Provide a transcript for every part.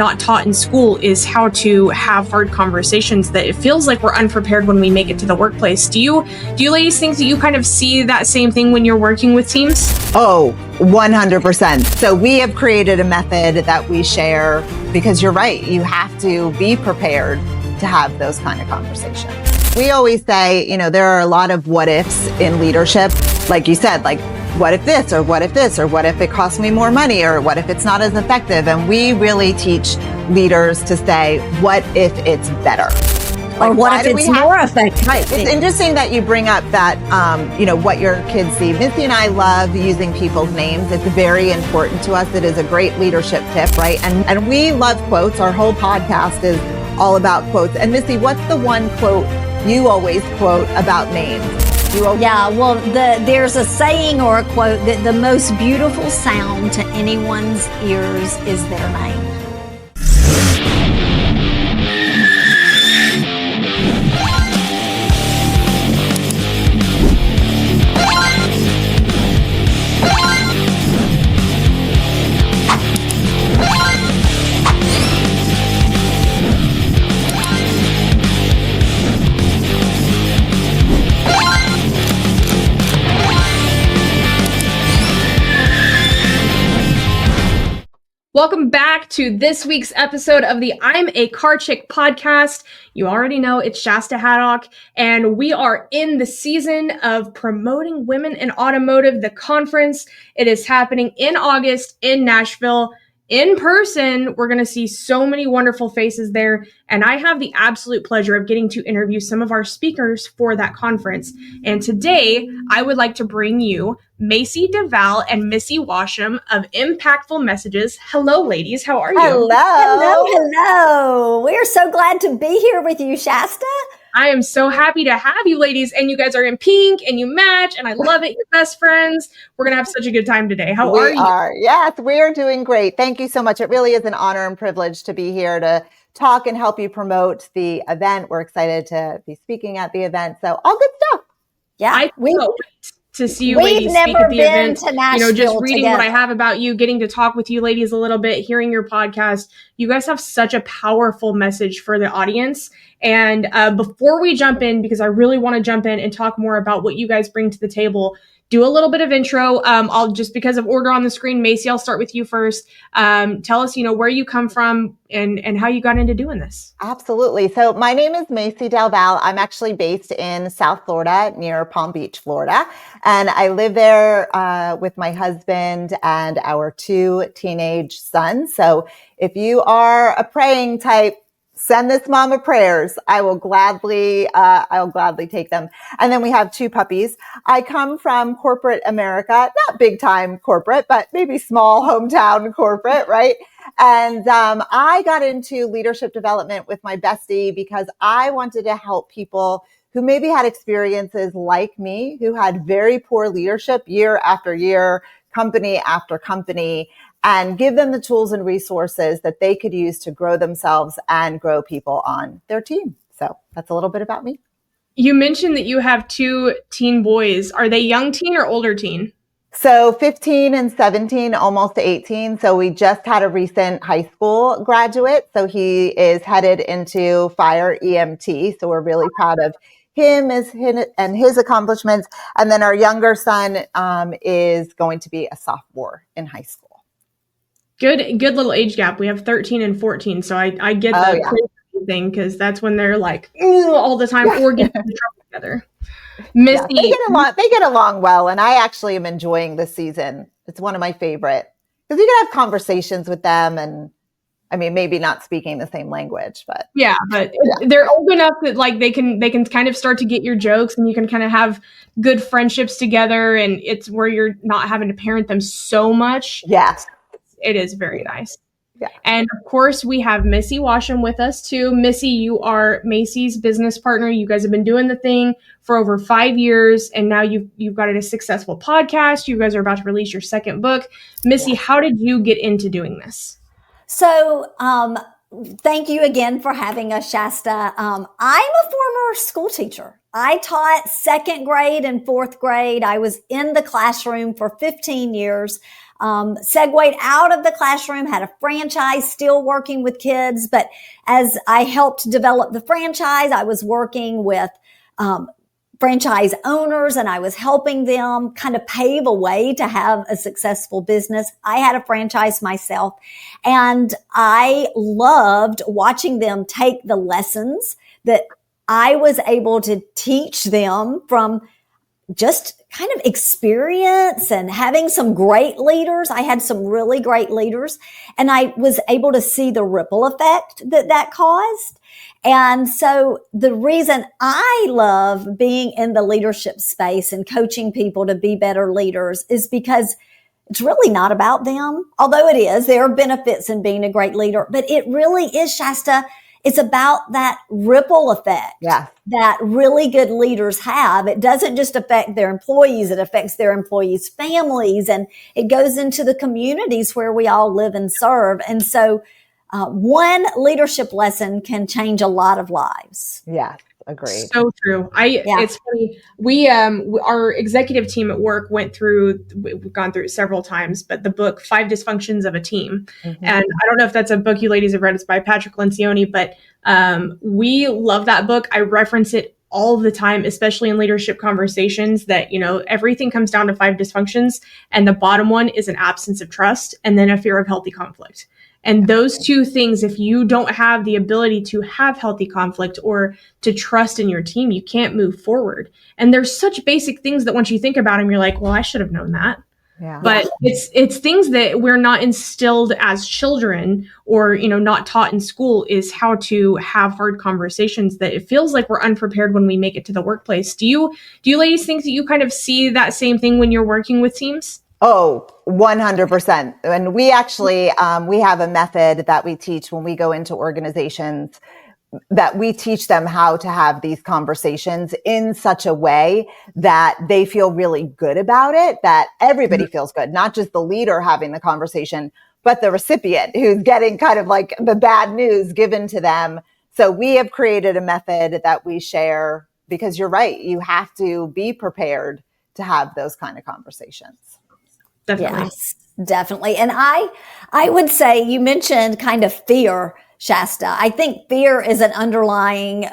not taught in school is how to have hard conversations that it feels like we're unprepared when we make it to the workplace. Do you ladies think that you kind of see that same thing when you're working with teams? Oh, 100%. So we have created a method that we share because you're right. You have to be prepared to have those kind of conversations. We always say, there are a lot of what ifs in leadership. Like you said, like, what if this, or what if this, or what if it costs me more money, or what if it's not as effective? And we really teach leaders to say, what if it's better? Or what if it's more effective? Right. It's interesting that you bring up that, what your kids see. Missy and I love using people's names. It's very important to us. It is a great leadership tip, right? And we love quotes. Our whole podcast is all about quotes. And Missy, what's the one quote you always quote about names? There's a saying or a quote that the most beautiful sound to anyone's ears is their name. Welcome back to this week's episode of the I'm a Car Chick podcast. You already know it's Shasta Haddock, and we are in the season of promoting women in automotive, the conference. It is happening in August in Nashville. In person, we're going to see so many wonderful faces there, and I have the absolute pleasure of getting to interview some of our speakers for that conference. And today, I would like to bring you Mayce DelValle and Missy Washam of Mpactful Messages. Hello, ladies. How are you? Hello. We're so glad to be here with you, Shasta. I am so happy to have you, ladies, and you guys are in pink and you match, and I love it. You're best friends. We're going to have such a good time today. How are you? Yes, we're doing great. Thank you so much. It really is an honor and privilege to be here to talk and help you promote the event. We're excited to be speaking at the event. So all good stuff. Yeah. I can't wait to see you ladies speak at the event. Just reading what I have about you, getting to talk with you ladies a little bit, hearing your podcast. You guys have such a powerful message for the audience. And before we jump in, because I really want to jump in and talk more about what you guys bring to the table, do a little bit of intro. I'll just, because of order on the screen, Mayce, I'll start with you first. Tell us, where you come from and how you got into doing this. Absolutely. So my name is Mayce DelValle. I'm actually based in South Florida, near Palm Beach, Florida. And I live there with my husband and our 2 teenage sons. So if you are a praying type, send this mama prayers. I'll gladly take them. And then we have 2 puppies. I come from corporate America, not big time corporate, but maybe small hometown corporate, right? And I got into leadership development with my bestie because I wanted to help people who maybe had experiences like me, who had very poor leadership year after year, company after company, and give them the tools and resources that they could use to grow themselves and grow people on their team. So that's a little bit about me. You mentioned that you have 2 teen boys. Are they young teen or older teen? So 15 and 17, almost 18. So we just had a recent high school graduate. So he is headed into fire EMT. So we're really proud of him and his accomplishments. And then our younger son is going to be a sophomore in high school. Good little age gap. We have 13 and 14. So I get the thing, because that's when they're like all the time or getting in trouble together. Missy, they get along well, and I actually am enjoying this season. It's one of my favorite because you can have conversations with them, and I mean, maybe not speaking the same language, but they're old enough that like they can kind of start to get your jokes, and you can kind of have good friendships together, and it's where you're not having to parent them so much. Yes. It is very nice. Yeah. And of course, we have Missy Washam with us too. Missy, you are Mayce's business partner. You guys have been doing the thing for over 5 years, and now you've got a successful podcast. You guys are about to release your second book. Missy, how did you get into doing this? So thank you again for having us, Shasta. I'm a former school teacher. I taught second grade and fourth grade. I was in the classroom for 15 years. Segued out of the classroom, had a franchise, still working with kids. But as I helped develop the franchise, I was working with franchise owners, and I was helping them kind of pave a way to have a successful business. I had a franchise myself, and I loved watching them take the lessons that I was able to teach them from just kind of experience and having some great leaders. I had some really great leaders, and I was able to see the ripple effect that caused. And so the reason I love being in the leadership space and coaching people to be better leaders is because it's really not about them. Although it is, there are benefits in being a great leader, but it really is, Shasta. It's about that ripple effect that really good leaders have. It doesn't just affect their employees. It affects their employees' families, and it goes into the communities where we all live and serve. And so one leadership lesson can change a lot of lives. Yeah, agreed. So true. It's funny. We, our executive team at work we've gone through it several times, but the book, 5 Dysfunctions of a Team. Mm-hmm. And I don't know if that's a book you ladies have read. It's by Patrick Lencioni, but we love that book. I reference it all the time, especially in leadership conversations, that, everything comes down to 5 dysfunctions. And the bottom one is an absence of trust and then a fear of healthy conflict. And those two things, if you don't have the ability to have healthy conflict or to trust in your team, you can't move forward. And there's such basic things that once you think about them, you're like, well, I should have known that. Yeah. But it's things that we're not instilled as children or, not taught in school, is how to have hard conversations that it feels like we're unprepared when we make it to the workplace. Do you ladies think that you kind of see that same thing when you're working with teams? Oh, 100%. And we actually, we have a method that we teach when we go into organizations, that we teach them how to have these conversations in such a way that they feel really good about it, that everybody feels good, not just the leader having the conversation, but the recipient who's getting kind of like the bad news given to them. So we have created a method that we share, because you're right. You have to be prepared to have those kind of conversations. Definitely. Yes, definitely. And I would say, you mentioned kind of fear, Shasta. I think fear is an underlying,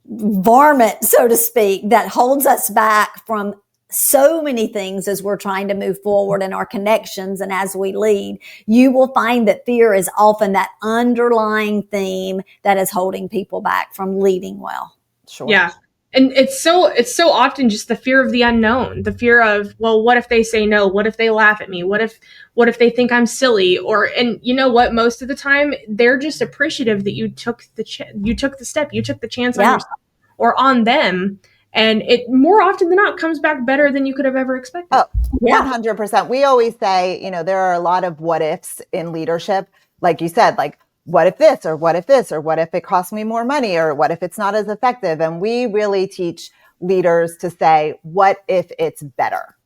varmint, so to speak, that holds us back from so many things as we're trying to move forward in our connections and as we lead. You will find that fear is often that underlying theme that is holding people back from leading well. Sure. Yeah. And it's so often just the fear of the unknown, the fear of, well, what if they say no? What if they laugh at me? What if they think I'm silly? And you know what? Most of the time, they're just appreciative that you took the step, you took the chance on yourself or on them. And it more often than not comes back better than you could have ever expected. Oh, 100%. We always say, there are a lot of what ifs in leadership. Like you said, like, what if this, or what if this, or what if it costs me more money, or what if it's not as effective? And we really teach leaders to say, what if it's better?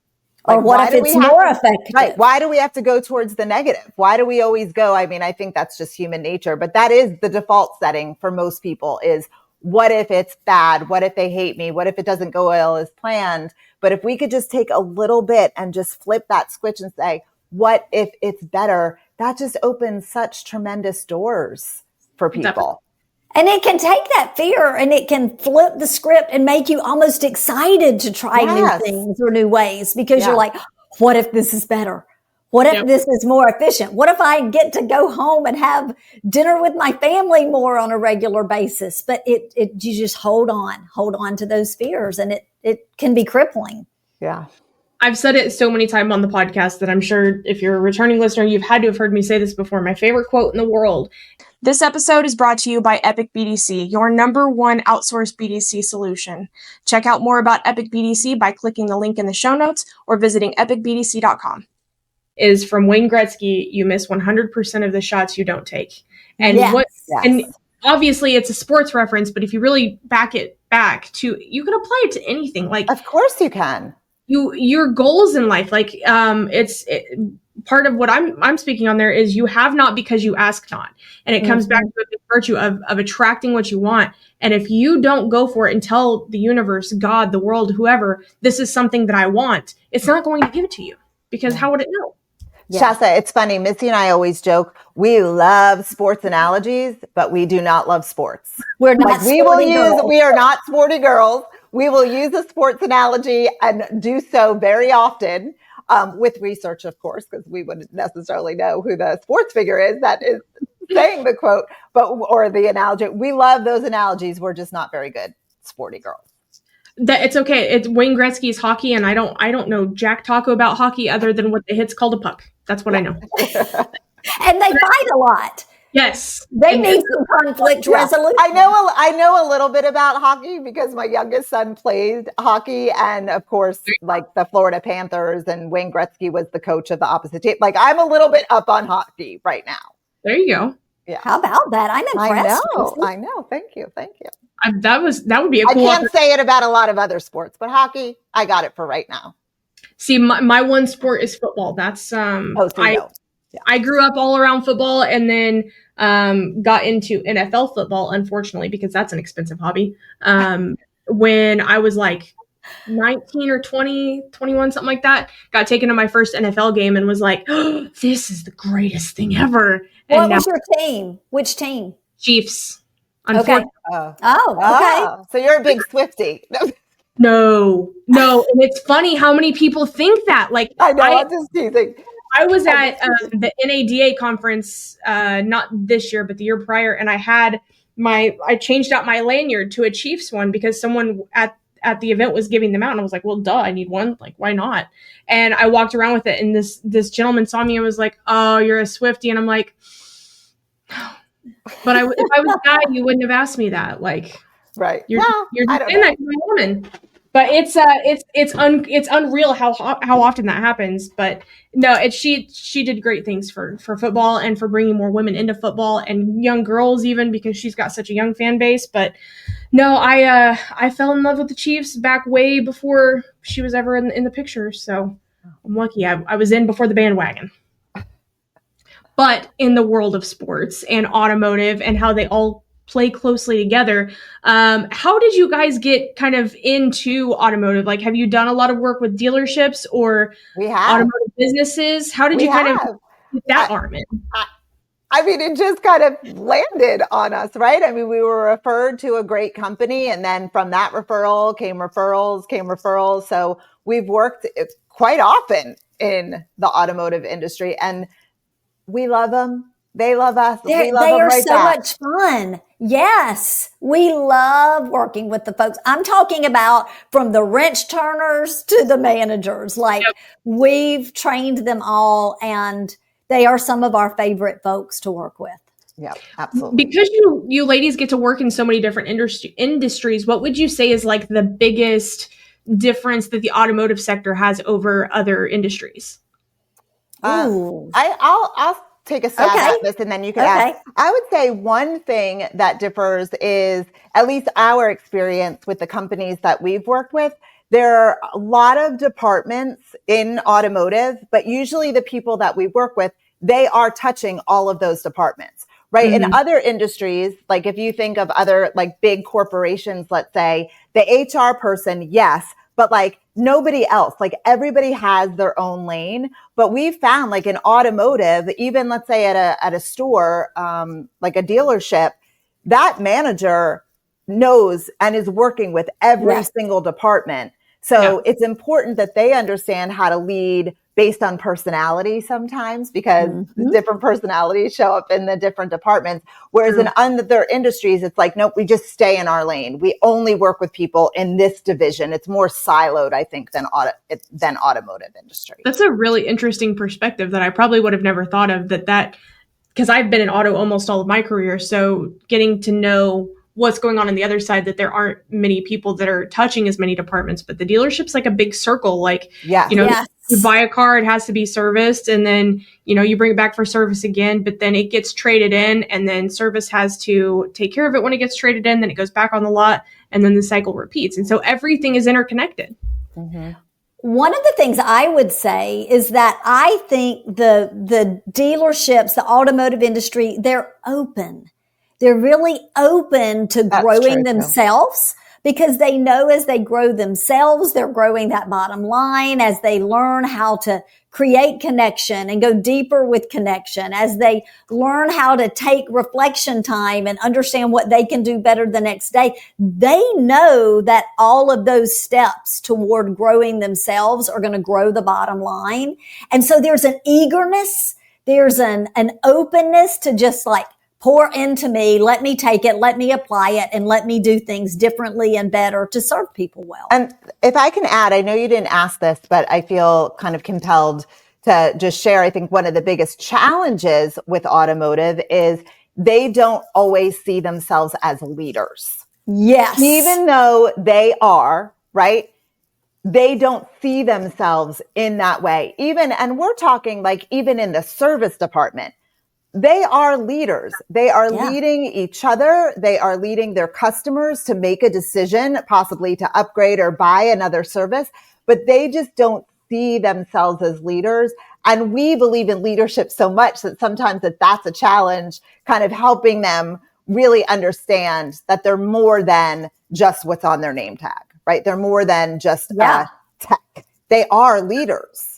Like, or what if it's more effective? Right. Why do we have to go towards the negative? Why do we always go? I mean, I think that's just human nature, but that is the default setting for most people, is what if it's bad? What if they hate me? What if it doesn't go well as planned? But if we could just take a little bit and just flip that switch and say, what if it's better? That just opens such tremendous doors for people. Definitely. And it can take that fear and it can flip the script and make you almost excited to try new things or new ways, because you're like, what if this is better? What if this is more efficient? What if I get to go home and have dinner with my family more on a regular basis? But you just hold on to those fears, and it can be crippling. Yeah. I've said it so many times on the podcast that I'm sure if you're a returning listener, you've had to have heard me say this before. My favorite quote in the world. This episode is brought to you by Epic BDC, your #1 outsourced BDC solution. Check out more about Epic BDC by clicking the link in the show notes or visiting epicbdc.com. Is from Wayne Gretzky, you miss 100% of the shots you don't take. And and obviously it's a sports reference, but if you really back it back to, you can apply it to anything. Like, of course you can. your goals in life, like part of what I'm speaking on there is you have not because you ask not. And it comes back to the virtue of attracting what you want. And if you don't go for it and tell the universe, God, the world, whoever, this is something that I want, it's not going to give it to you, because how would it know? Yeah. Shasta, it's funny. Missy and I always joke, we love sports analogies, but we do not love sports. We're not we are not sporty girls. We will use a sports analogy and do so very often, with research, of course, because we wouldn't necessarily know who the sports figure is that is saying the quote, or the analogy. We love those analogies. We're just not very good sporty girls. That it's okay. It's Wayne Gretzky's hockey, and I don't know Jack Taco about hockey other than what the hit's called a puck. That's what I know. And they fight a lot. Yes, they need some conflict resolution. I know a little bit about hockey because my youngest son played hockey, and of course, like the Florida Panthers, and Wayne Gretzky was the coach of the opposite team. Like, I'm a little bit up on hockey right now. There you go. Yeah. How about that? I'm impressed. I know. Thank you. That would be a cool. I can't say it about a lot of other sports, but hockey, I got it for right now. See, my one sport is football. That's I grew up all around football, and then got into NFL football, unfortunately, because that's an expensive hobby. When I was like 19 or 20, 21, something like that, got taken to my first NFL game and was like, oh, this is the greatest thing ever. What was your team? Which team? Chiefs. Okay. Okay. So you're a big Swiftie. No. And it's funny how many people think that. Like, I know, I'm just teasing. I was at the NADA conference, not this year, but the year prior, and I changed out my lanyard to a Chiefs one because someone at the event was giving them out, and I was like, well, duh, I need one. Like, why not? And I walked around with it, and this gentleman saw me and was like, oh, you're a Swiftie. And I'm like, but if I was a guy, you wouldn't have asked me that. Like, right? You're saying that to my woman. But it's unreal how often that happens. But no, she did great things for football and for bringing more women into football and young girls, even because she's got such a young fan base. But no, I fell in love with the Chiefs back way before she was ever in the picture. So I'm lucky I was in before the bandwagon. But in the world of sports and automotive and how they all play closely together, how did you guys get kind of into automotive? Like, have you done a lot of work with dealerships or automotive businesses? How did you kind of get that arm in? I mean, it just kind of landed on us, right? I mean, we were referred to a great company, and then from that referral came referrals. So we've worked quite often in the automotive industry, and we love them. They love us. They are so much fun. Yes. We love working with the folks. I'm talking about from the wrench turners to the managers. Like, we've trained them all, and they are some of our favorite folks to work with. Yeah, absolutely. Because you ladies get to work in so many different industries, what would you say is like the biggest difference that the automotive sector has over other industries? I'll take a stab at this, and then you can ask. I would say one thing that differs is, at least our experience with the companies that we've worked with, there are a lot of departments in automotive, but usually the people that we work with, they are touching all of those departments, right? Mm-hmm. In other industries, like if you think of other like big corporations, let's say, the HR person, yes, but like nobody else, like everybody has their own lane. But we've found like in automotive, even let's say at a store, like a dealership, that manager knows and is working with every single department. So it's important that they understand how to lead based on personality sometimes, because different personalities show up in the different departments. Whereas in other industries, it's like, nope, we just stay in our lane. We only work with people in this division. It's more siloed, I think, than automotive industry. That's a really interesting perspective that I probably would have never thought of, that because I've been in auto almost all of my career. So getting to know what's going on the other side, that there aren't many people that are touching as many departments, but the dealership's like a big circle. Like, you buy a car, it has to be serviced, and then, you bring it back for service again, but then it gets traded in, and then service has to take care of it when it gets traded in, then it goes back on the lot, and then the cycle repeats. And so everything is interconnected. Mm-hmm. One of the things I would say is that I think the dealerships, the automotive industry, they're open. They're really open to growing themselves because they know as they grow themselves, they're growing that bottom line as they learn how to create connection and go deeper with connection, as they learn how to take reflection time and understand what they can do better the next day. They know that all of those steps toward growing themselves are going to grow the bottom line. And so there's an eagerness, there's an openness to just like, pour into me, let me take it, let me apply it, and let me do things differently and better to serve people well. And if I can add, I know you didn't ask this, but I feel kind of compelled to just share. I think one of the biggest challenges with automotive is they don't always see themselves as leaders. Yes. Even though they are, right? They don't see themselves in that way. And we're talking like even in the service department. They are leaders. They are leading each other. They are leading their customers to make a decision, possibly to upgrade or buy another service, but they just don't see themselves as leaders. And we believe in leadership so much that sometimes that's a challenge, kind of helping them really understand that they're more than just what's on their name tag, right? They're more than just tech. They are leaders.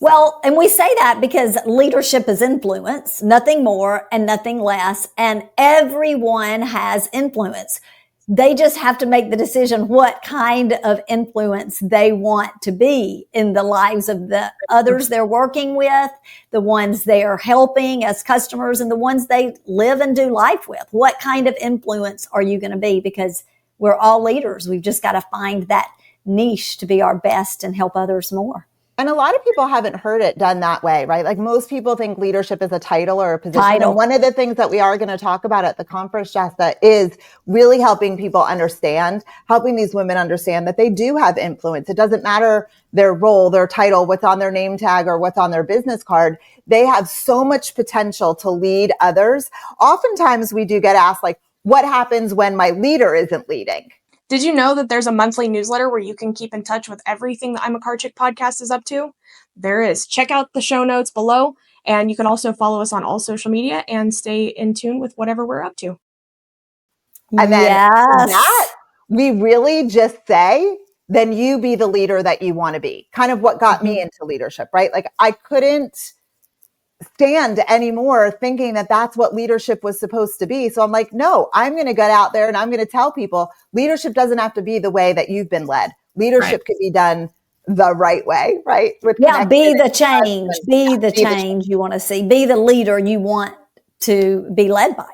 Well, and we say that because leadership is influence, nothing more and nothing less. And everyone has influence. They just have to make the decision what kind of influence they want to be in the lives of the others they're working with, the ones they are helping as customers, and the ones they live and do life with. What kind of influence are you going to be? Because we're all leaders. We've just got to find that niche to be our best and help others more. And a lot of people haven't heard it done that way, right? Like most people think leadership is a title or a position. And one of the things that we are going to talk about at the conference, Shasta, is really helping people understand, helping these women understand that they do have influence. It doesn't matter their role, their title, what's on their name tag or what's on their business card. They have so much potential to lead others. Oftentimes we do get asked, like, what happens when my leader isn't leading? Did you know that there's a monthly newsletter where you can keep in touch with everything the I'm a Car Chick podcast is up to? There is. Check out the show notes below, and you can also follow us on all social media and stay in tune with whatever we're up to. And then that we really just say, then you be the leader that you want to be. Kind of what got me into leadership, right? Like I couldn't stand anymore thinking that that's what leadership was supposed to be. So I'm like, no, I'm going to get out there and I'm going to tell people leadership doesn't have to be the way that you've been led. Leadership can be done the right way, right? Be the change, be the change you want to see, be the leader you want to be led by.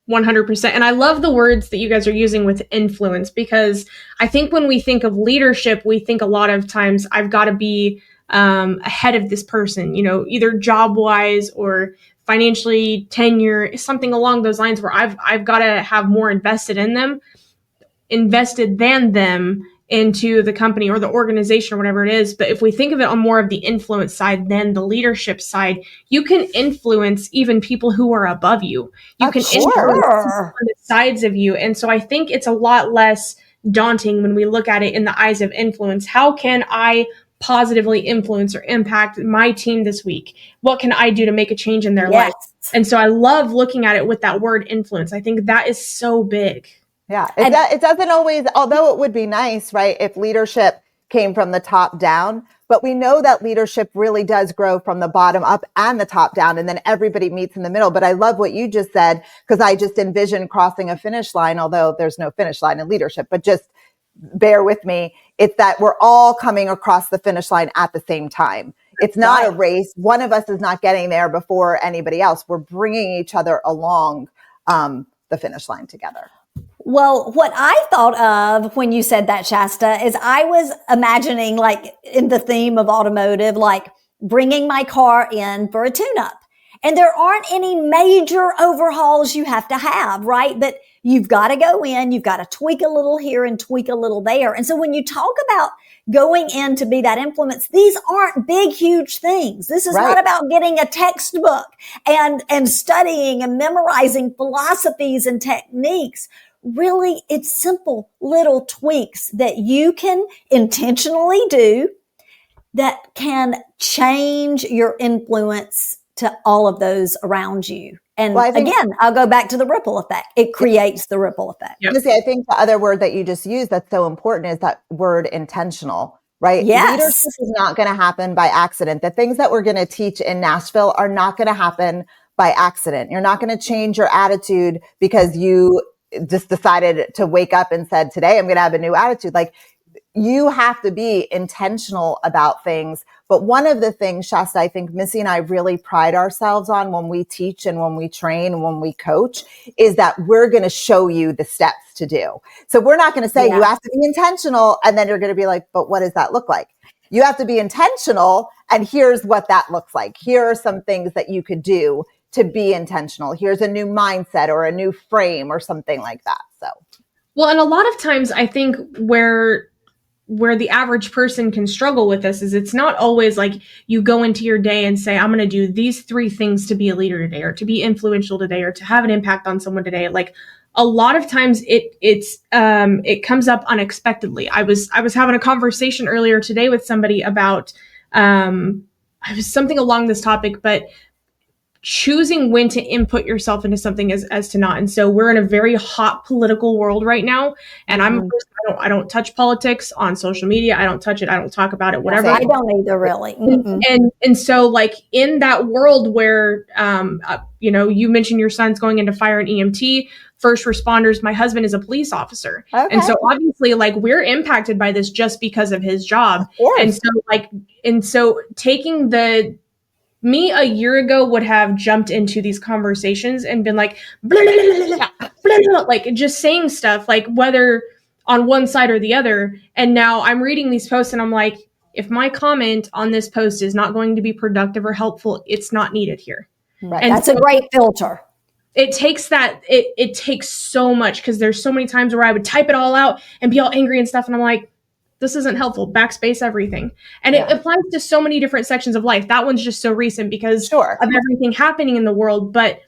100%. And I love the words that you guys are using with influence, because I think when we think of leadership, we think a lot of times I've got to be ahead of this person, either job wise or financially, tenure, something along those lines where I've got to have more invested than them into the company or the organization or whatever it is. But if we think of it on more of the influence side than the leadership side, you can influence even people who are above you. You can influence on the sides of you. And so I think it's a lot less daunting when we look at it in the eyes of influence. How can I positively influence or impact my team this week? What can I do to make a change in their life? And so I love looking at it with that word influence. I think that is so big. Yeah, it doesn't always, although it would be nice, right, if leadership came from the top down, but we know that leadership really does grow from the bottom up and the top down, and then everybody meets in the middle. But I love what you just said, because I just envision crossing a finish line, although there's no finish line in leadership, but just bear with me. It's that we're all coming across the finish line at the same time. It's not a race. One of us is not getting there before anybody else. We're bringing each other along the finish line together. Well, what I thought of when you said that, Shasta, is I was imagining, like in the theme of automotive, like bringing my car in for a tune-up. And there aren't any major overhauls you have to have, right? But you've got to go in, you've got to tweak a little here and tweak a little there. And so when you talk about going in to be that influence, these aren't big, huge things. This is not about getting a textbook and studying and memorizing philosophies and techniques. really, it's simple little tweaks that you can intentionally do that can change your influence to all of those around you. And well, again, I'll go back to the ripple effect. It creates the ripple effect. Yep. I think the other word that you just used that's so important is that word intentional, right? Yes. Leadership is not going to happen by accident. The things that we're going to teach in Nashville are not going to happen by accident. You're not going to change your attitude because you just decided to wake up and said, today I'm going to have a new attitude. Like, you have to be intentional about things. But one of the things, Shasta, I think Missy and I really pride ourselves on when we teach and when we train and when we coach is that we're going to show you the steps to do. So we're not going to say you have to be intentional and then you're going to be like, but what does that look like? You have to be intentional and here's what that looks like. Here are some things that you could do to be intentional. Here's a new mindset or a new frame or something like that. So, well, and a lot of times I think where the average person can struggle with this is it's not always like you go into your day and say, I'm going to do these 3 things to be a leader today or to be influential today or to have an impact on someone today. Like a lot of times it comes up unexpectedly. I was having a conversation earlier today with somebody about, I was something along this topic, but choosing when to input yourself into something as to not. And so we're in a very hot political world right now. And I'm a person, I don't touch politics on social media. I don't touch it. I don't talk about it, whatever. I don't either, really. And so like in that world where, you mentioned your son's going into fire and EMT, first responders, my husband is a police officer. Okay. And so obviously like we're impacted by this just because of his job. And so taking me a year ago would have jumped into these conversations and been like, blah, blah, blah, blah, blah, blah, like just saying stuff like whether on one side or the other. And now I'm reading these posts and I'm like, if my comment on this post is not going to be productive or helpful, it's not needed here. Right. And that's a great filter. It takes that, it takes so much because there's so many times where I would type it all out and be all angry and stuff. And I'm like, this isn't helpful. Backspace everything. And it applies to so many different sections of life. That one's just so recent because of everything happening in the world. But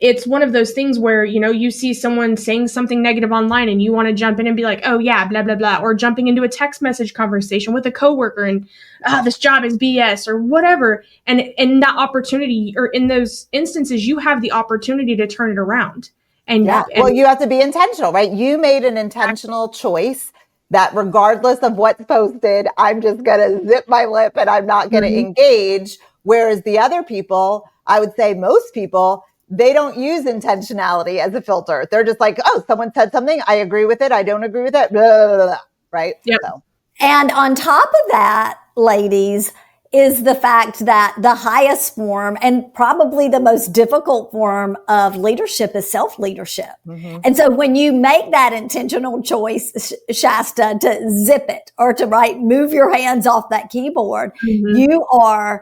it's one of those things where, you see someone saying something negative online and you want to jump in and be like, oh yeah, blah, blah, blah. Or jumping into a text message conversation with a coworker and this job is BS or whatever. And in that opportunity or in those instances, you have the opportunity to turn it around. And you have to be intentional, right? You made an intentional choice that regardless of what's posted, I'm just going to zip my lip and I'm not going to engage. Whereas the other people, I would say most people, they don't use intentionality as a filter. They're just like, oh, someone said something. I agree with it. I don't agree with it. Blah, blah, blah, right? Yep. So. And on top of that, ladies, is the fact that the highest form and probably the most difficult form of leadership is self-leadership. Mm-hmm. And so when you make that intentional choice, Shasta, to zip it or to move your hands off that keyboard, you're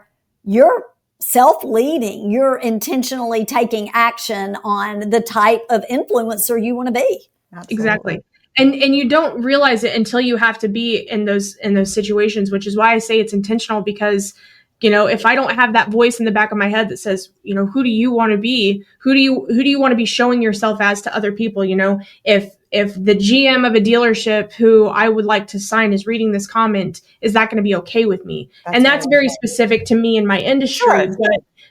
self-leading. You're intentionally taking action on the type of influencer you want to be. Absolutely. Exactly. And you don't realize it until you have to be in those situations, which is why I say it's intentional because, if I don't have that voice in the back of my head that says, who do you want to be? Who do you want to be showing yourself as to other people? If the GM of a dealership who I would like to sign is reading this comment, is that going to be okay with me? That's very specific to me and my industry,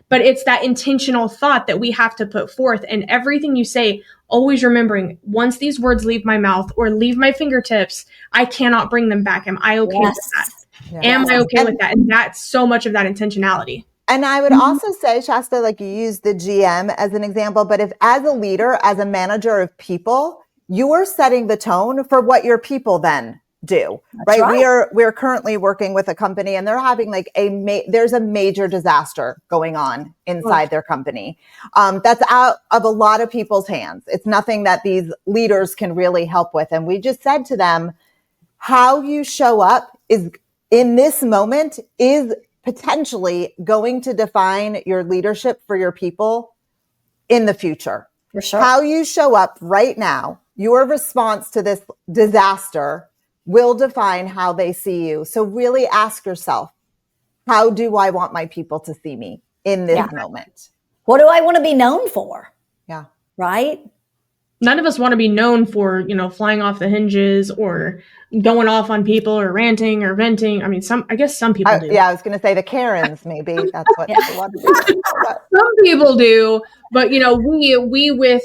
but it's that intentional thought that we have to put forth. And everything you say, always remembering, once these words leave my mouth or leave my fingertips, I cannot bring them back. Am I okay with that? Yes. Am I okay with that? And that's so much of that intentionality. And I would also say, Shasta, like you used the GM as an example, but if as a leader, as a manager of people, you're setting the tone for what your people then do, right? We're currently working with a company and they're having like there's a major disaster going on inside their company. That's out of a lot of people's hands. It's nothing that these leaders can really help with. And we just said to them, how you show up is in this moment is potentially going to define your leadership for your people in the future. For sure. How you show up right now, your response to this disaster will define how they see you. So really ask yourself, how do I want my people to see me in this moment? What do I want to be known for? Yeah. Right? None of us want to be known for, flying off the hinges or going off on people or ranting or venting. I mean, I guess some people do. Yeah, I was going to say the Karens, maybe. That's what they want to do. Some people do, but, we with,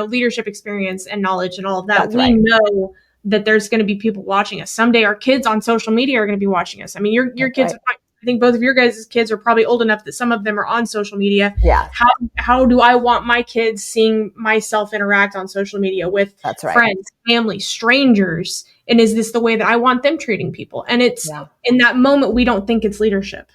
leadership experience and knowledge and all of that, we know that there's going to be people watching us. Someday our kids on social media are going to be watching us. I mean, your kids, I think both of your guys' kids are probably old enough that some of them are on social media. Yeah. How do I want my kids seeing myself interact on social media with friends, family, strangers? And is this the way that I want them treating people? And it's in that moment, we don't think it's leadership.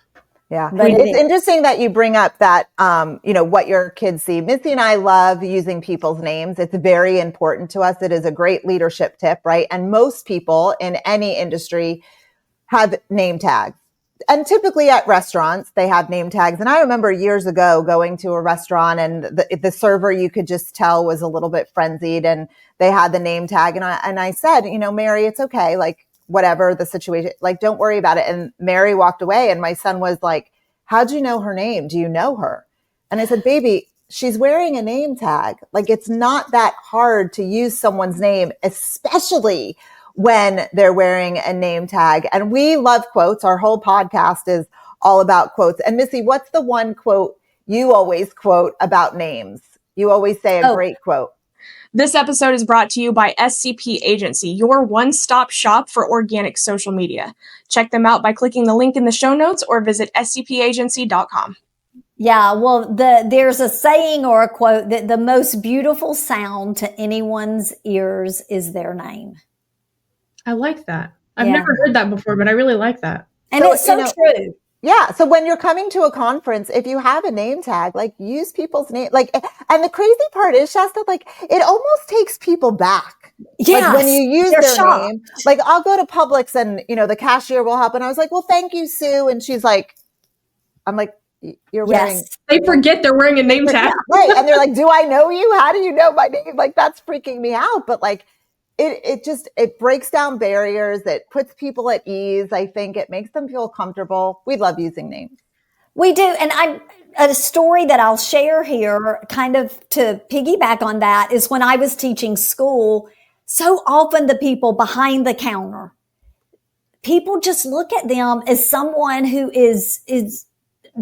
Yeah. But it's interesting that you bring up that, what your kids see. Missy and I love using people's names. It's very important to us. It is a great leadership tip, right? And most people in any industry have name tags. And typically at restaurants, they have name tags. And I remember years ago going to a restaurant and the server, you could just tell, was a little bit frenzied, and they had the name tag. And I said, Mary, it's okay. Like, whatever the situation, like, don't worry about it. And Mary walked away, and my son was like, how'd you know her name? Do you know her? And I said, baby, she's wearing a name tag. Like, it's not that hard to use someone's name, especially when they're wearing a name tag. And we love quotes. Our whole podcast is all about quotes. And Missy, what's the one quote you always quote about names? You always say a great quote. This episode is brought to you by SCP Agency, your one-stop shop for organic social media. Check them out by clicking the link in the show notes or visit scpagency.com. Yeah, well, there's a saying or a quote that the most beautiful sound to anyone's ears is their name. I like that. I've never heard that before, but I really like that. And it's so true. Yeah. So when you're coming to a conference, if you have a name tag, like, use people's name. Like, and the crazy part is, Shasta, like, it almost takes people back. Yes, like, when you use their name, like, I'll go to Publix and, the cashier will help. And I was like, well, thank you, Sue. And she's like, I'm like, you're wearing. They forget they're wearing a name tag. Right. And they're like, do I know you? How do you know my name? Like, that's freaking me out. But like, it breaks down barriers. It puts people at ease. I think it makes them feel comfortable. We love using names. We do. And a story that I'll share here, kind of to piggyback on that, is when I was teaching school, so often the people behind the counter, people just look at them as someone who is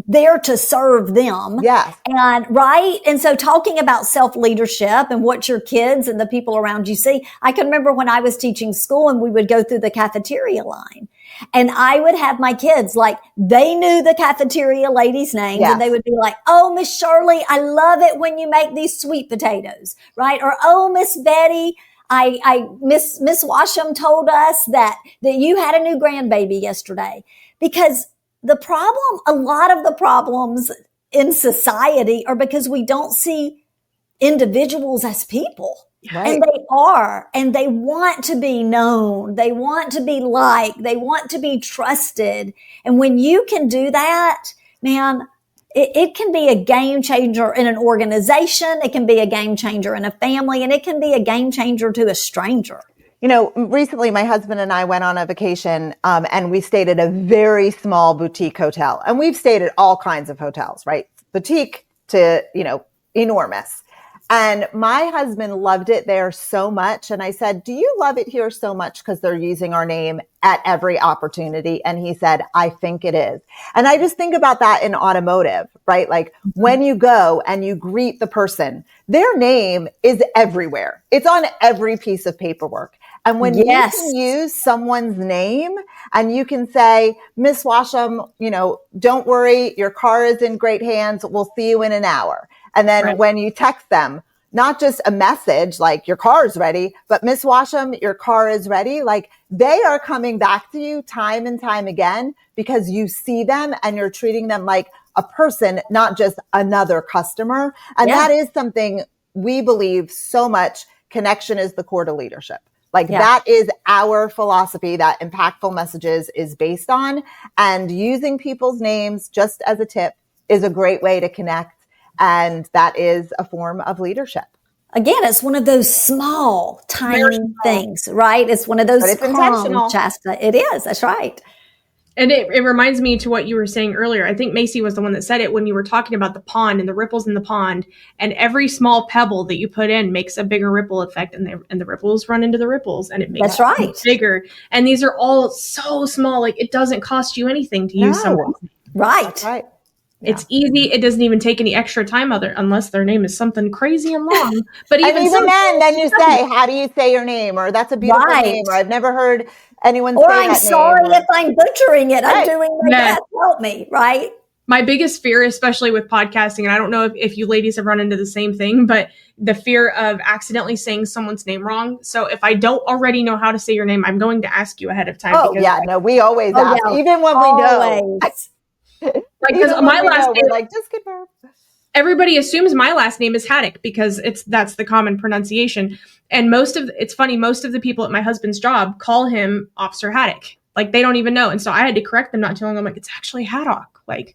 there to serve them. Yes. And so talking about self-leadership and what your kids and the people around you see, I can remember when I was teaching school and we would go through the cafeteria line, and I would have my kids, like, they knew the cafeteria ladies' names. Yes. And they would be like, oh, Miss Shirley, I love it when you make these sweet potatoes, right? Or, oh, Miss Betty, Miss Washam told us that you had a new grandbaby yesterday. Because a lot of the problems in society are because we don't see individuals as people. Right. And they are, and they want to be known. They want to be liked. They want to be trusted. And when you can do that, man, it can be a game changer in an organization. It can be a game changer in a family, and it can be a game changer to a stranger. Recently my husband and I went on a vacation, and we stayed at a very small boutique hotel. And we've stayed at all kinds of hotels, right? Boutique to, enormous. And my husband loved it there so much. And I said, do you love it here so much because they're using our name at every opportunity? And he said, I think it is. And I just think about that in automotive, right? Like, when you go and you greet the person, their name is everywhere. It's on every piece of paperwork. And when you can use someone's name and you can say, Miss Washam, don't worry, your car is in great hands. We'll see you in an hour. And then when you text them, not just a message like your car is ready, but Miss Washam, your car is ready. Like, they are coming back to you time and time again because you see them and you're treating them like a person, not just another customer. And that is something we believe so much. Connection is the core to leadership. Like, that is our philosophy that Mpactful Messages is based on. And using people's names, just as a tip, is a great way to connect. And that is a form of leadership. Again, it's one of those small, tiny things, right? It's one of those intentional. Shasta. It is. That's right. And it reminds me to what you were saying earlier. I think Macy was the one that said it when you were talking about the pond and the ripples in the pond. And every small pebble that you put in makes a bigger ripple effect, and the ripples run into the ripples, and it makes it bigger. And these are all so small. Like, it doesn't cost you anything to use someone. Right. Yeah. It's easy. It doesn't even take any extra time unless their name is something crazy and long. But even then you say, how do you say your name? Or that's a beautiful name. Or I've never heard anyone say that name. Or I'm sorry if I'm butchering it. I'm doing my best. Help me, right? My biggest fear, especially with podcasting, and I don't know if you ladies have run into the same thing, but the fear of accidentally saying someone's name wrong. So if I don't already know how to say your name, I'm going to ask you ahead of time. Oh, yeah. No, we always ask, even when we know. Because my last name, like, just confirm. Everybody assumes my last name is Haddock because that's the common pronunciation. And it's funny, most of the people at my husband's job call him Officer Haddock. Like, they don't even know. And so I had to correct them not too long. I'm like, it's actually Haddock. Like,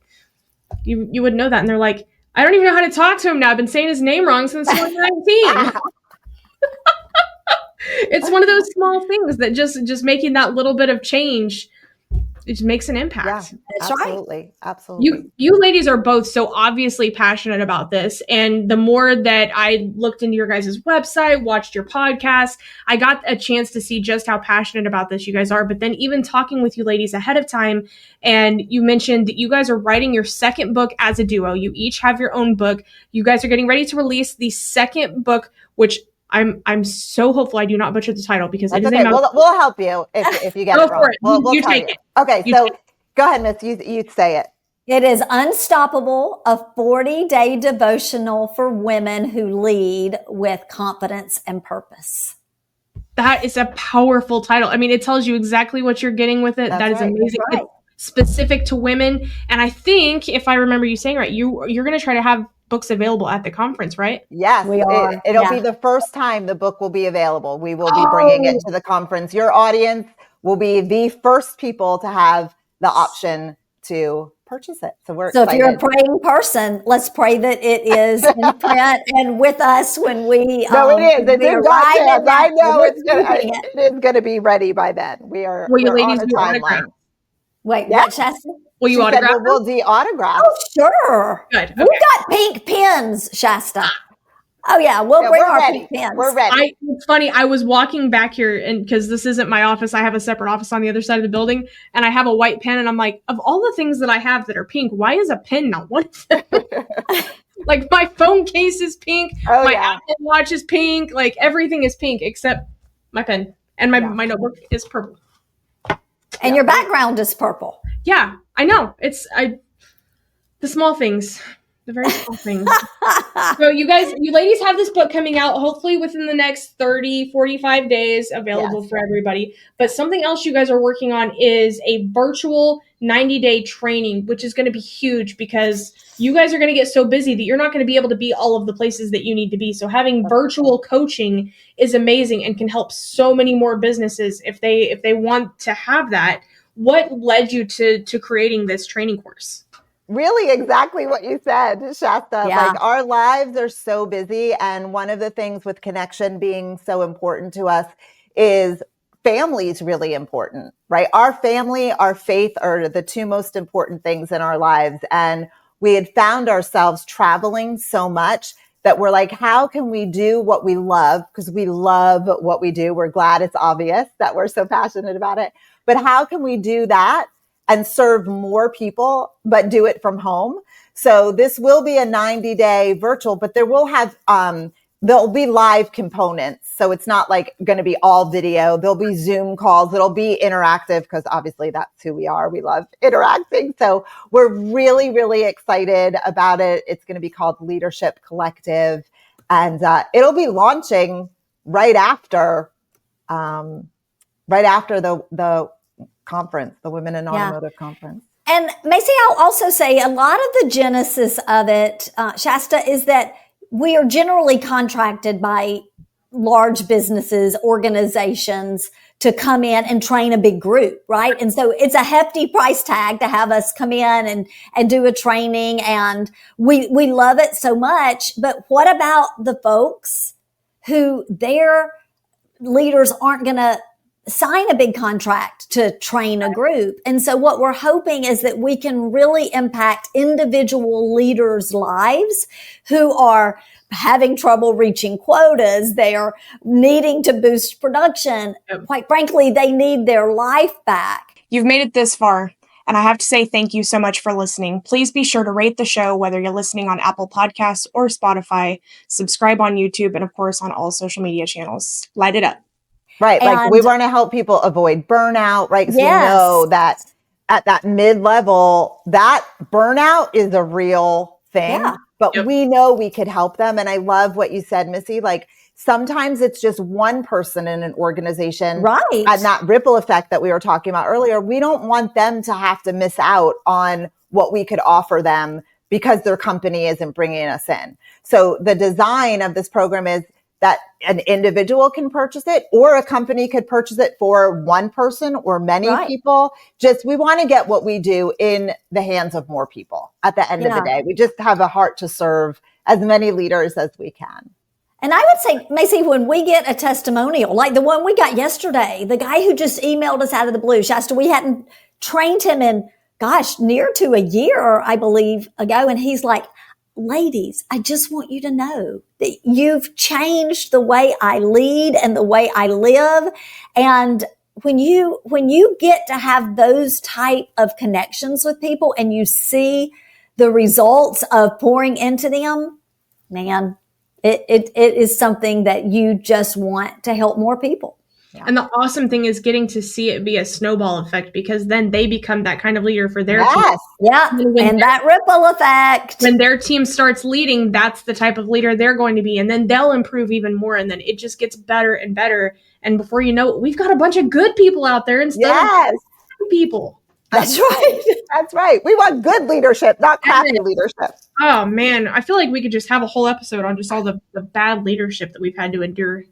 you would know that. And they're like, I don't even know how to talk to him now. I've been saying his name wrong since 2019. It's one of those small things that just making that little bit of change, it just makes an impact. Yeah, that's absolutely. right. Absolutely. You ladies are both so obviously passionate about this. And the more that I looked into your guys' website, watched your podcast, I got a chance to see just how passionate about this you guys are. But then even talking with you ladies ahead of time, and you mentioned that you guys are writing your second book as a duo. You each have your own book. You guys are getting ready to release the second book, which I'm so hopeful I do not butcher the title, because that's okay. We'll help you if you get it wrong. We'll you tell take you. it. Okay, so go ahead, Miss. You say it. It is Unstoppable, a 40-day devotional for women who lead with confidence and purpose. That is a powerful title. I mean, it tells you exactly what you're getting with it. That is amazing. Right. It's specific to women. And I think, if I remember you saying right, you're going to try to have books available at the conference, right? Yes, we are. It'll be the first time the book will be available. We will be bringing it to the conference. Your audience will be the first people to have the option to purchase it. So we're excited. If you're a praying person, let's pray that it is in print and with us when we. No, it is. It's in God's hands. I know it is going to be ready by then. We're on a timeline. Wait, what, Shasta? Will you autograph? We'll do autographs. Oh, sure. Good. Okay. We've got pink pens, Shasta. Oh, yeah. We'll bring our pink pens. We're ready. It's funny. I was walking back here, and because this isn't my office, I have a separate office on the other side of the building, and I have a white pen, and I'm like, of all the things that I have that are pink, why is a pen not one of them? Like, my phone case is pink. My Apple Watch is pink. Like, everything is pink except my pen. And my notebook is purple. And your background is purple. Yeah, I know. It's the small things, the very small things. So you ladies have this book coming out hopefully within the next 30, 45 days, available for everybody. But something else you guys are working on is a virtual 90-day training, which is going to be huge because you guys are going to get so busy that you're not going to be able to be all of the places that you need to be. So having virtual coaching is amazing and can help so many more businesses if they want to have that. What led you to creating this training course? Really exactly what you said, Shasta. Yeah. Like, our lives are so busy. And one of the things with connection being so important to us is family is really important, right? Our family, our faith are the two most important things in our lives. And we had found ourselves traveling so much that we're like, how can we do what we love? Because we love what we do. We're glad it's obvious that we're so passionate about it. But how can we do that and serve more people, but do it from home? So this will be a 90-day virtual, but there will have, there'll be live components. So it's not like going to be all video. There'll be Zoom calls. It'll be interactive because obviously that's who we are. We love interacting. So we're really, really excited about it. It's going to be called Leadership Collective, and it'll be launching right after the conference, the Women in Automotive conference. And Macy, I'll also say a lot of the genesis of it, Shasta, is that we are generally contracted by large businesses, organizations to come in and train a big group, right? And so it's a hefty price tag to have us come in and do a training, and we love it so much. But what about the folks who their leaders aren't going to sign a big contract to train a group. And so what we're hoping is that we can really impact individual leaders' lives who are having trouble reaching quotas. They are needing to boost production. Yep. Quite frankly, they need their life back. You've made it this far, and I have to say thank you so much for listening. Please be sure to rate the show, whether you're listening on Apple Podcasts or Spotify, subscribe on YouTube, and of course on all social media channels. Light it up. Right. Like we want to help people avoid burnout, right? Because we know that at that mid-level, that burnout is a real thing. Yeah. But we know we could help them. And I love what you said, Missy. Like sometimes it's just one person in an organization. Right. And that ripple effect that we were talking about earlier, we don't want them to have to miss out on what we could offer them because their company isn't bringing us in. So the design of this program is that an individual can purchase it or a company could purchase it for one person or many people. Just, we want to get what we do in the hands of more people at the end of the day. We just have a heart to serve as many leaders as we can. And I would say, Macy, when we get a testimonial, like the one we got yesterday, the guy who just emailed us out of the blue, Shasta, we hadn't trained him in, near to a year, I believe, ago. And he's like, ladies, I just want you to know that you've changed the way I lead and the way I live. And when you get to have those type of connections with people and you see the results of pouring into them, man, it is something that you just want to help more people. Yeah. And the awesome thing is getting to see it be a snowball effect, because then they become that kind of leader for their team. Yeah. And that ripple effect. When their team starts leading, that's the type of leader they're going to be. And then they'll improve even more. And then it just gets better and better. And before you know it, we've got a bunch of good people out there instead of people. That's right. That's right. We want good leadership, not crappy leadership. Oh, man. I feel like we could just have a whole episode on just all the bad leadership that we've had to endure.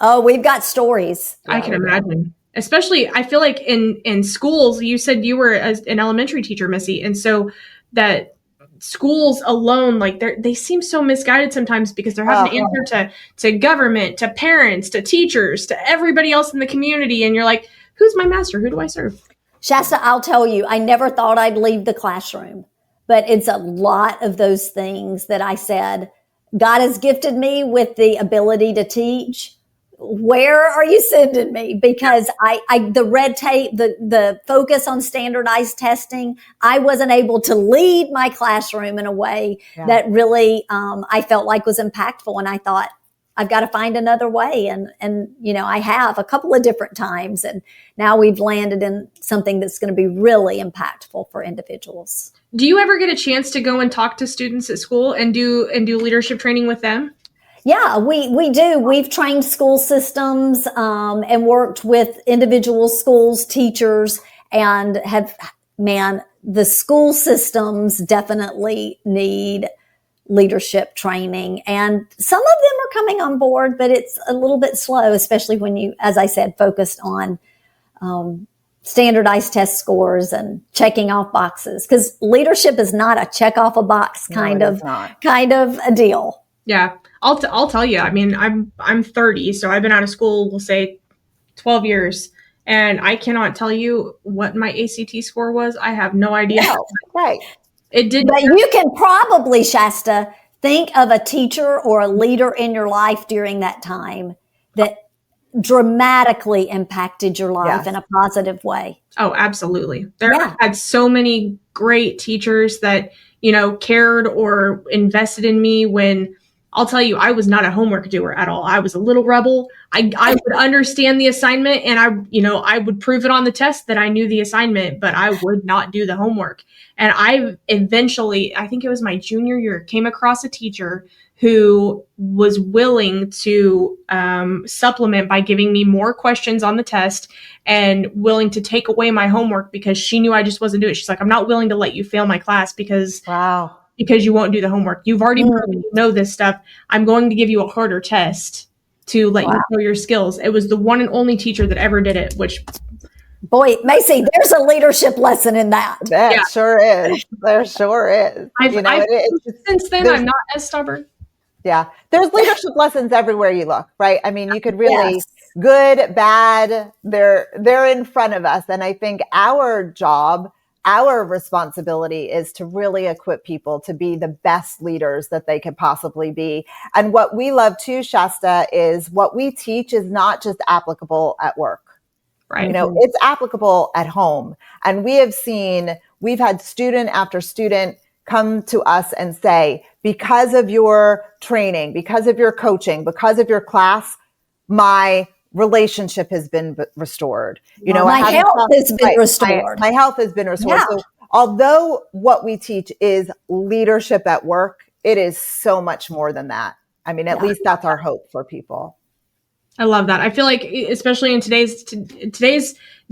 Oh, we've got stories. I can imagine. Especially, I feel like in schools, you said you were an elementary teacher, Missy. And so that schools alone, like they seem so misguided sometimes because they're having to answer to government, to parents, to teachers, to everybody else in the community. And you're like, who's my master? Who do I serve? Shasta, I'll tell you, I never thought I'd leave the classroom, but it's a lot of those things that I said, God has gifted me with the ability to teach. Where are you sending me? Because the red tape, the focus on standardized testing, I wasn't able to lead my classroom in a way that really, I felt like was impactful. And I thought, I've got to find another way. And, I have a couple of different times, and now we've landed in something that's going to be really impactful for individuals. Do you ever get a chance to go and talk to students at school and do leadership training with them? Yeah, we do. We've trained school systems and worked with individual schools, teachers, and the school systems definitely need leadership training. And some of them are coming on board, but it's a little bit slow, especially when you, as I said, focused on standardized test scores and checking off boxes. Because leadership is not a check off a box kind of a deal. Yeah. I'll tell you, I mean, I'm 30, so I've been out of school, we'll say 12 years, and I cannot tell you what my ACT score was. I have no idea. No, right. It did. But you can probably, Shasta, think of a teacher or a leader in your life during that time that dramatically impacted your life in a positive way. Oh, absolutely. I've had so many great teachers that, cared or invested in me when, I'll tell you, I was not a homework doer at all. I was a little rebel. I would understand the assignment, and I would prove it on the test that I knew the assignment, but I would not do the homework. And I eventually, I think it was my junior year, came across a teacher who was willing to supplement by giving me more questions on the test and willing to take away my homework because she knew I just wasn't doing it. She's like, I'm not willing to let you fail my class because you won't do the homework. You've already proven you know this stuff. I'm going to give you a harder test to let you know your skills. It was the one and only teacher that ever did it, which... Boy, Macy, there's a leadership lesson in that. Sure is. There sure is. Since then, I'm not as stubborn. Yeah. There's leadership lessons everywhere you look, right? I mean, you could really, Yes. good, bad, they're in front of us. And I think our job, our responsibility is to really equip people to be the best leaders that they could possibly be. And what we love too, Shasta, is what we teach is not just applicable at work. Right. You know, it's applicable at home. And we've had student after student come to us and say, because of your training, because of your coaching, because of your class, my relationship has been restored. You know, my health has been restored. My health has been restored. Yeah. So although what we teach is leadership at work, it is so much more than that. I mean, at least that's our hope for people. I love that. I feel like, especially in today's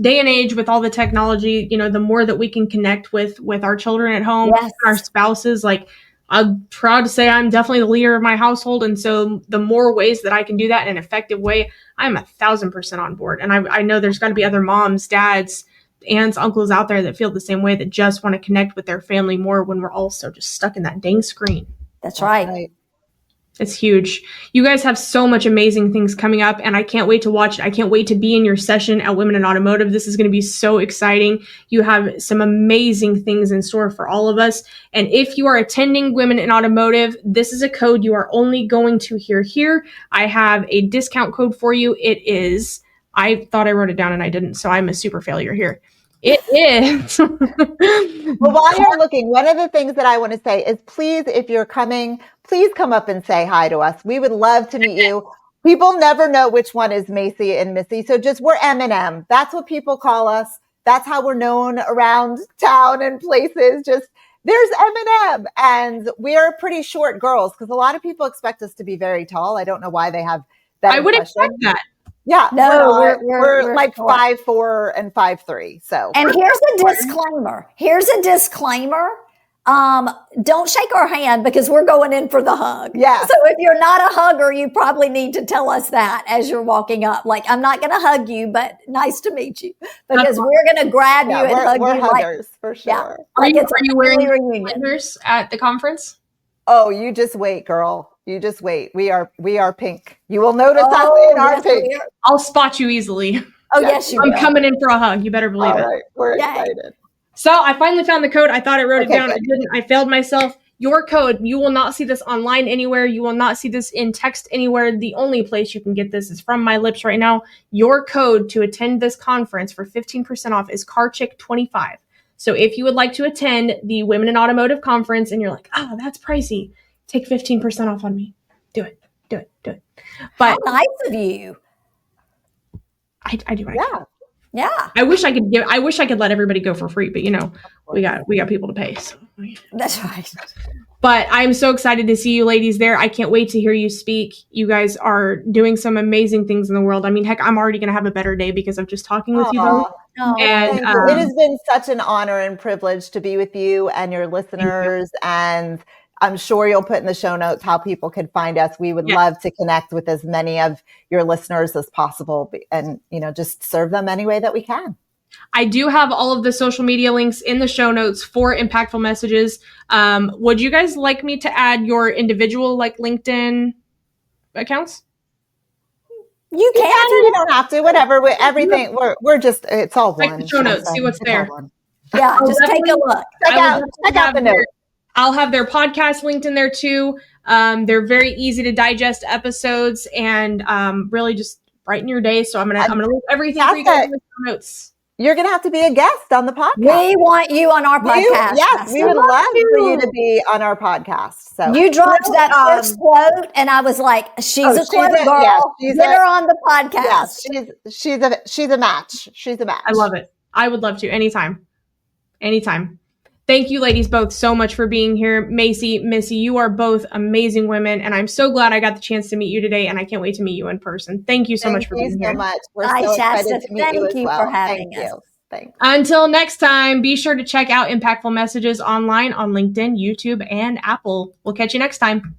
day and age with all the technology, you know, the more that we can connect with our children at home, our spouses, like, I'm proud to say I'm definitely the leader of my household. And so the more ways that I can do that in an effective way, I'm 1,000% on board. And I know there's got to be other moms, dads, aunts, uncles out there that feel the same way, that just want to connect with their family more when we're also just stuck in that dang screen. That's right. It's huge. You guys have so much amazing things coming up, and I can't wait to watch it. I can't wait to be in your session at Women in Automotive. This is going to be so exciting. You have some amazing things in store for all of us. And if you are attending Women in Automotive, this is a code you are only going to hear here. I have a discount code for you. It is, I thought I wrote it down and I didn't, so I'm a super failure here. It is. Well, while you're looking, one of the things that I want to say is, please, if you're coming, please come up and say hi to us. We would love to meet you. People never know which one is Mayce and Missy. So just, we're M&M. That's what people call us. That's how we're known around town and places. Just, there's M&M. And we're pretty short girls, because a lot of people expect us to be very tall. I don't know why they have that. I would expect that. Yeah, no, we're like 5'4" and 5'3". So, and here's a disclaimer. Don't shake our hand, because we're going in for the hug. Yeah. So if you're not a hugger, you probably need to tell us that as you're walking up. Like, I'm not going to hug you, but nice to meet you, because we're going to grab you and hug you. We're huggers, for sure. Yeah, are you wearing huggers at the conference? Oh, you just wait, girl. You just wait. We are pink. You will notice us in our pink. I'll spot you easily. Oh, yes, you I'm will. coming in for a hug. You better believe it. Right. We're excited. So I finally found the code. I thought I wrote it down. Good. I didn't. I failed myself. Your code, you will not see this online anywhere. You will not see this in text anywhere. The only place you can get this is from my lips right now. Your code to attend this conference for 15% off is CarChick25. So if you would like to attend the Women in Automotive conference and you're like, oh, that's pricey, take 15% off on me. Do it. But how nice of you. I do. Yeah. I wish I could let everybody go for free, but you know, we got people to pay. So. That's right. But I'm so excited to see you ladies there. I can't wait to hear you speak. You guys are doing some amazing things in the world. I mean, heck, I'm already going to have a better day because of just talking with you both. And it has been such an honor and privilege to be with you and your listeners. And I'm sure you'll put in the show notes how people can find us. We would love to connect with as many of your listeners as possible, and, you know, just serve them any way that we can. I do have all of the social media links in the show notes for Mpactful Messages. Would you guys like me to add your individual, like, LinkedIn accounts? You can. You don't have to. Whatever. Everything. We're just. It's all one. Like the show notes. See what's there. Yeah. Just take a look. Check out the notes. I'll have their podcast linked in there too. They're very easy to digest episodes and really just brighten your day. So I'm gonna link everything for you guys in the show notes. You're gonna have to be a guest on the podcast. We want you on our podcast. Yes, we would love for you to be on our podcast. So you dropped that first quote, and I was like, "She's a quote girl. Get her on the podcast." Yeah, she's a match. She's a match. I love it. I would love to anytime. Thank you, ladies, both so much for being here. Mayce, Missy, you are both amazing women, and I'm so glad I got the chance to meet you today, and I can't wait to meet you in person. Thank you so much for being here. Thank you so much. We're so excited to meet you as well. For having us. Thanks. Until next time, be sure to check out Mpactful Messages online on LinkedIn, YouTube, and Apple. We'll catch you next time.